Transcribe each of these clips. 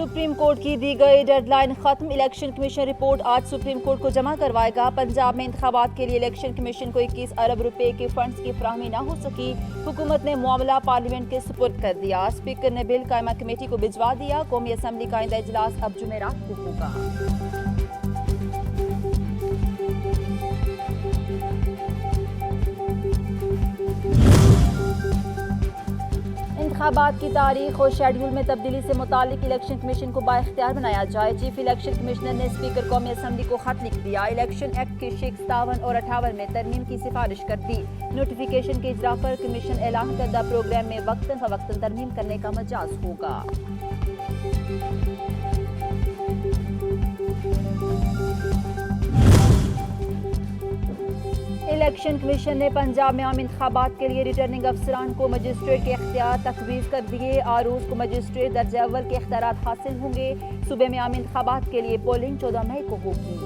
Supreme court की दी गई deadline खत्म। इलेक्शन कमीशन रिपोर्ट आज सुप्रीम कोर्ट को जमा करवाएगा। पंजाब में इंतखाबात के लिए इलेक्शन कमीशन को 21 अरब रुपए के फंड्स की फराहमी न हो सकी। हुकूमत ने मामला पार्लियामेंट के सुपुर्द कर दिया। स्पीकर ने बिल कायमा कमेटी को भिजवा दिया। कौमी असम्बली का आइंदा इजलास अब जुमेरात को होगा। इंतखाबात की तारीख और शेड्यूल में तब्दीली से मुतालिक इलेक्शन कमीशन को बाइख्तियार बनाया जाए। चीफ इलेक्शन कमिश्नर ने स्पीकर कौमी असम्बली को खत लिख दिया। इलेक्शन एक्ट की शेख 57 और 58 में तरमीम की सिफारिश कर दी। नोटिफिकेशन के इजरा पर कमीशन ऐलान करदा प्रोग्राम में वक्तन फवक्तन तरमीम करने का मजाज होगा। इलेक्शन कमीशन ने पंजाब में आम इंतखाबात के लिए रिटर्निंग अफसरान को मजिस्ट्रेट के इख्तियार तफवीज़ कर दिए। आरोज को मजिस्ट्रेट दर्जा अव्वल के इख्तियारात हासिल होंगे। सूबे में आम इंतखाबात के लिए पोलिंग 14 मई को होगी।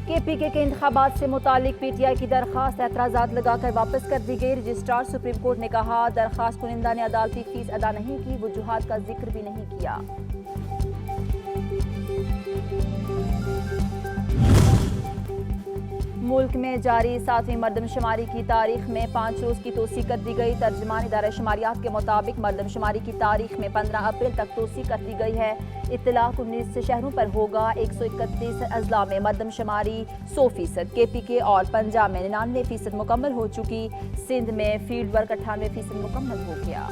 KPK के इंतखाबात से मुतालिक PTI की दरखास्त एतराज़ात लगाकर वापस कर दी गई। रजिस्ट्रार सुप्रीम कोर्ट ने कहा, दरखास्त कुनिंदा ने अदालती फीस अदा नहीं की, वजूहात का जिक्र भी नहीं किया। मुल्क में जारी 7वीं मरदमशुमारी की तारीख में 5 रोज़ की तोसी कर दी गई। तर्जमान इदारा शुमारियात के मुताबिक मरदमशुमारी की तारीख में 15 अप्रैल तक तोसी कर दी गई है। इत्तलाक 19 शहरों पर होगा। 131 अजला में मरदमशुमारी 100%। KPK और पंजाब में 99% मुकम्मल हो चुकी। सिंध में फील्ड वर्क 98% मुकम्मल हो गया।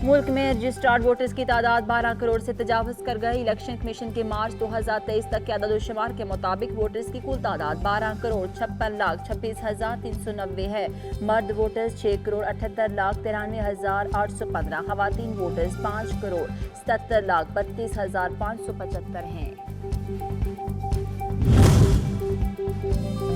मुल्क में रजिस्टर्ड वोटर्स की तादाद 12 करोड़ से तजावज़ कर गई। इलेक्शन कमीशन के मार्च 2023 तक के अदद-ओ-शुमार के मुताबिक वोटर्स की कुल तादाद 12 करोड़ 56,26,390 है। मर्द वोटर्स 6 करोड़ 78,93,815, खवातीन वोटर्स 5 करोड़ 77,32,575 हैं।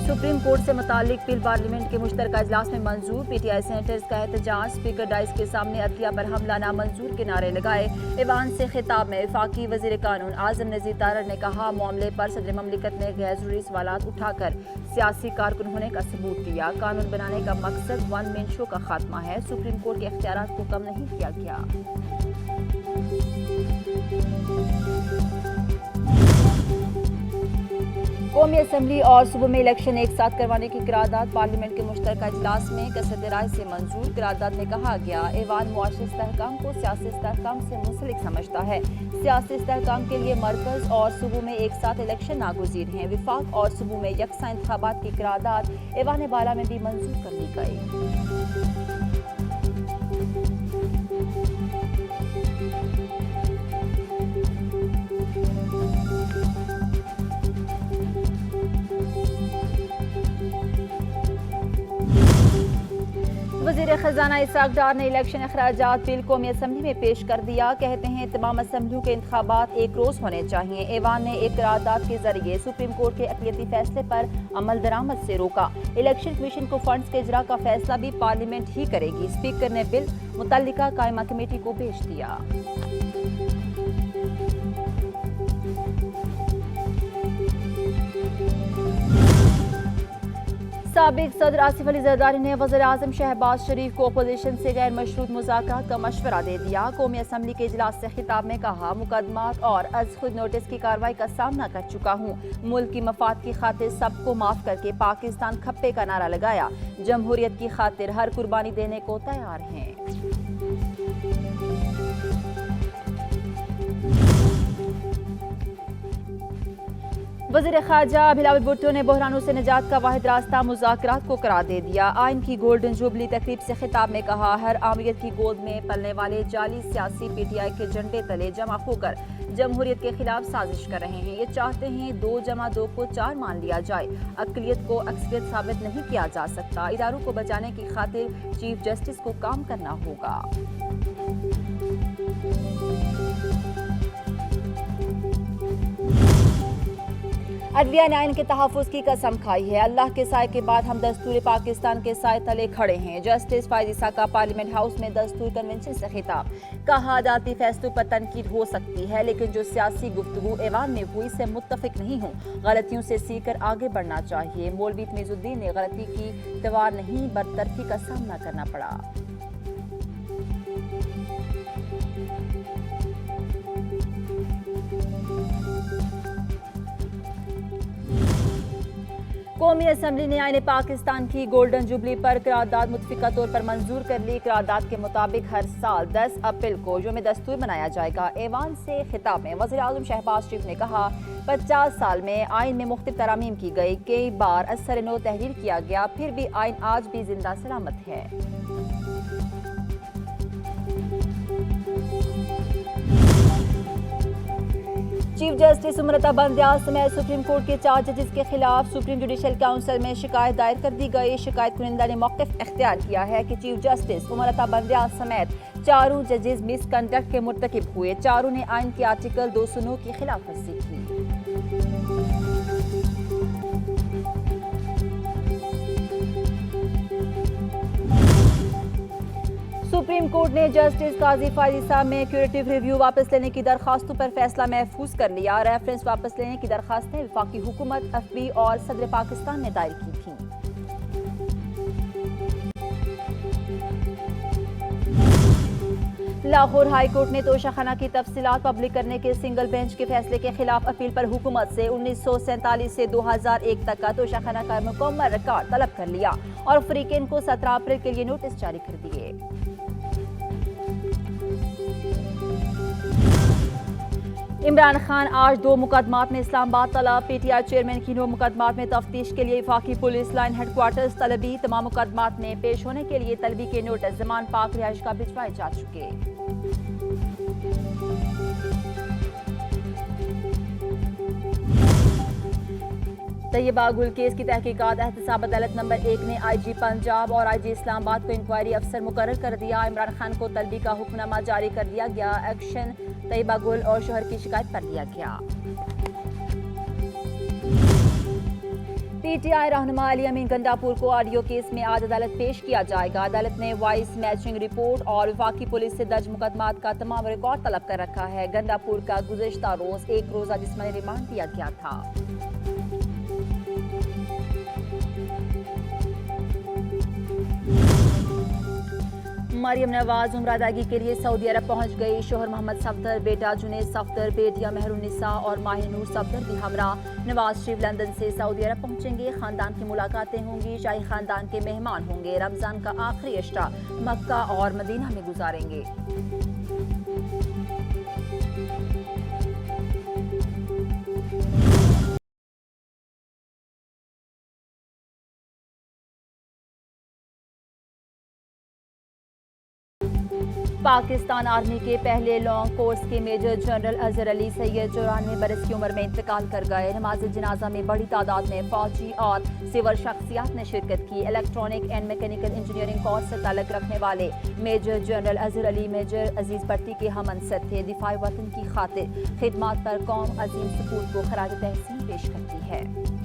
सुप्रीम कोर्ट से मुतालिक बिल पार्लियामेंट के मुश्तरका इजलास में मंजूर। PTI सेनेटर्स का एहतजाज। स्पीकर डाइस के सामने अदलिया पर हमला नामंजूर के नारे लगाए। ईवान से खिताब में वफाकी वज़ीर कानून आज़म नज़ीर तारड़ ने कहा, मामले पर सदर ममलिकत ने गैर ज़रूरी सवालात उठाकर सियासी कारकुन होने का सबूत दिया। कानून बनाने का मकसद वन मैन शो का खात्मा है। सुप्रीम कोर्ट के इख्तियारात को कम नहीं किया गया। कौमी असम्बली और सूबों में इलेक्शन एक साथ करवाने की करारदाद पार्लियामेंट के मुश्तरका इजलास में कसरत राय से मंजूर। करारदाद में कहा गया, ऐवान मुआशी इस्तेहकाम को सियासी इस्तेहकाम से मुंसलिक समझता है। सियासी इस्तेहकाम के लिए मरकज और सूबों में एक साथ इलेक्शन नागुज़ीर हैं। विफाक और सूबों में यकसा इंतखाबात की करारदाद ऐवान बाला में भी मंजूर कर ली गई। वज़ीर ख़ज़ाना इसाक डार ने इलेक्शन अखराजात बिल कौमी असम्बली में पेश कर दिया। कहते हैं, तमाम असम्बलियों के इंतखाबात एक रोज़ होने चाहिए। ऐवान ने एक करारदाद के जरिए सुप्रीम कोर्ट के अक़लियती फैसले पर अमल दरामद से रोका। इलेक्शन कमीशन को फंड्स के इजरा का फैसला भी पार्लियामेंट ही करेगी। स्पीकर ने बिल मुतल्लिका कायमा कमेटी को भेज दिया। साबिक सदर आसिफ अली जरदारी ने वज़ीर आज़म शहबाज शरीफ को अपोजिशन से गैर मशरूत मुज़ाकरात का मशवरा दे दिया। कौमी असम्बली के इजलास से खिताब में कहा, मुकदमात और अज खुद नोटिस की कार्रवाई का सामना कर चुका हूँ। मुल्क की मफाद की खातिर सबको माफ करके पाकिस्तान खप्पे का नारा लगाया। जमहूरियत की खातिर हर कुर्बानी देने को तैयार हैं। वज़ीर ख़ारजा बिलावल भुट्टो ने बहरानों से निजात का वाहिद रास्ता मुज़ाकरात को करार दे दिया। आइन की गोल्डन जुबली तकरीब से खिताब में कहा, हर आमियत की गोद में पलने वाले जाली सियासी PTI के झंडे तले जमा होकर जमहूरियत के खिलाफ साजिश कर रहे हैं। ये चाहते हैं 2 जमा 2 को 4 मान लिया जाए। अक़लियत को अक्सरियत साबित नहीं किया जा सकता। इदारों को बचाने की खातिर चीफ जस्टिस को काम करना होगा। अदलिया ने आइन के तहफ़्फ़ुज़ की कसम खाई है। अल्लाह के साए के बाद हम दस्तूर पाकिस्तान के साए तले खड़े हैं। जस्टिस फायज़ ईसा का पार्लियामेंट हाउस में दस्तूर कन्वेंशन से खिताब। कहा अदालती फैसलों पर तनकीद हो सकती है, लेकिन जो सियासी गुफ्तगू ऐवान में हुई से मुत्तफिक नहीं हूँ। गलतियों से सीख कर आगे बढ़ना चाहिए। मौलवी तमीज़ुद्दीन ने गलती की तवार नहीं, बदतरफी का सामना करना पड़ा। कौमी असम्बली ने आईन पाकिस्तान की गोल्डन जुबली पर करारदाद मुतफिका तौर पर मंजूर कर ली। करारदाद के मुताबिक हर साल 10 अप्रैल को यौम दस्तूर मनाया जाएगा। ऐवान से खिताब में वज़ीर आज़म शहबाज शरीफ ने कहा, 50 साल में आइन में मुख्तलिफ तरामीम की गई, कई बार असर नो तहरीर किया गया, फिर भी आइन आज भी जिंदा सलामत है। चीफ जस्टिस अमृता बंदयाल समेत सुप्रीम कोर्ट के 4 जजेस के खिलाफ सुप्रीम जुडिशल काउंसिल में शिकायत दायर कर दी गई। शिकायत कुनिंदा ने मौक़िफ़ इख्तियार किया है कि चीफ जस्टिस अमृता बंदयाल समेत चारों जजेस मिसकंडक्ट के मुर्तकिब हुए। चारों ने आइन के आर्टिकल 209 की खिलाफ वर्जी की। सुप्रीम कोर्ट ने जस्टिस काजी फायज़ ईसा में क्यूरेटिव रिव्यू वापस लेने की दरखास्तों पर फैसला महफूज कर लिया। रेफरेंस वापस लेने की दरखास्तें वफाकी हुकूमत, एफबी और सदर पाकिस्तान ने दायर की थीं। लाहौर हाई कोर्ट ने तोशाखाना की तफसीलात पब्लिक करने के सिंगल बेंच के फैसले के खिलाफ अपील पर हुकूमत से 1947 से 2001 तक का तोशाखाना का मुकम्मल रिकॉर्ड तलब कर लिया और फरीकेन को 17 अप्रैल के लिए नोटिस जारी कर दिए। इमरान खान आज 2 मुकदमात में इस्लामाबाद तलब। पीटीआई चेयरमैन की 9 मुकदमात में तफ्तीश के लिए वफाकी पुलिस लाइन हेडक्वार्टर्स तलबी। तमाम मुकदमात में पेश होने के लिए तलबी के नोटिस जमान पाक रिहाइश का भिजवाए जा चुके। तैयबा गुल केस की तहकीकात एहतसाब अदालत नंबर 1 ने IG पंजाब और IG इस्लामाबाद को इंक्वायरी अफसर मुकर्रर कर दिया। इमरान खान को तलबी का हुक्मनामा जारी कर दिया गया। एक्शन तैयबा गुल और शोहर की शिकायत पर लिया गया। पीटीआई रहनुमा अली अमीन गंडापुर को ऑडियो केस में आज अदालत पेश किया जाएगा। अदालत ने वॉइस मैचिंग रिपोर्ट और वफाकी पुलिस से दर्ज मुकदमात का तमाम रिकॉर्ड तलब कर रखा है। गंडापुर का गुज़िश्ता रोज 1 रोजा जिस्मानी रिमांड दिया गया था। मरियम नवाज उम्रा अदायगी के लिए सऊदी अरब पहुंच गई। शोहर मोहम्मद सफदर, बेटा जुनेद सफदर, बेटियां मेहरुन्निसा और माहिनूर सफदर भी हमरा। नवाज शरीफ लंदन से सऊदी अरब पहुंचेंगे। खानदान की मुलाकातें होंगी। शाही खानदान के मेहमान होंगे। रमजान का आखिरी इश्रा मक्का और मदीना में गुजारेंगे। पाकिस्तान आर्मी के पहले लॉन्ग कोर्स के मेजर जनरल अजहर अली सैयद 94 बरस की उम्र में इंतकाल कर गए। नमाज जनाजा में बड़ी तादाद में फौजी और सिविल शख्सियात ने शिरकत की। Electronic and mechanical engineering course से ताल्लुक रखने वाले major general Azhar Ali major Aziz Bhatti के हमअंसर थे। दिफाए वतन की खातिर खिदमत पर कौम अजीम सपूत को खराज तहसीन पेश करती है।